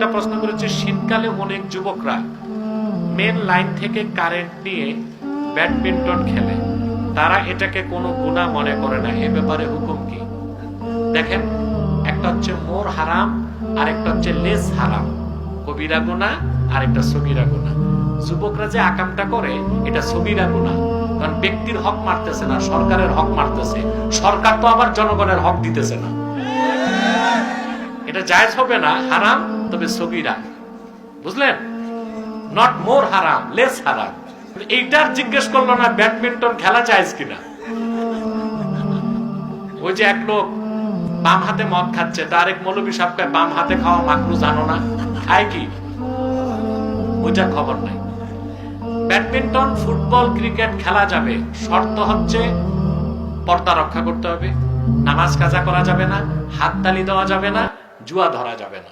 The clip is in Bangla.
আরেকটা প্রশ্ন করেছে, শীতকালে অনেক যুবকরা মেন লাইন থেকে কারেন্ট নিয়ে ব্যাডমিন্টন খেলে, তারা এটাকে কোনো গুনাহ মনে করে না, এ ব্যাপারে হুকুম কি? দেখেন, একটা হচ্ছে মোর হারাম আর একটা হচ্ছে লেস হারাম, কবিরা গুনাহ আর একটা সগীরা গুনাহ। যুবকরা যে আকামটা করে এটা সগীরা গুনাহ, কারণ ব্যক্তির হক মারতেছে না, সরকারের হক মারতেছে। সরকার তো আবার জনগণের হক দিতেছে না, এটা জায়েজ হবে না, হারাম, তবে সগীরা, বুঝলেন? নট মোর হারাম, লেস হারাম। এইটার জিজ্ঞেস করলো না ব্যাডমিন্টন খেলা জায়েজ কিনা। ওই যে এক লোক বাম হাতে মদ খাচ্ছে, তার এক মৌলবী সাহেব কয় বাম হাতে খাওয়া মাকরু, জানো না? খায় কি? ওইটার খবর নাই। ব্যাডমিন্টন, ফুটবল, ক্রিকেট খেলা যাবে, শর্ত হচ্ছে পর্দা রক্ষা করতে হবে, নামাজ কাজা করা যাবে না, হাততালি দেওয়া যাবে না, জুয়া ধরা যাবে না।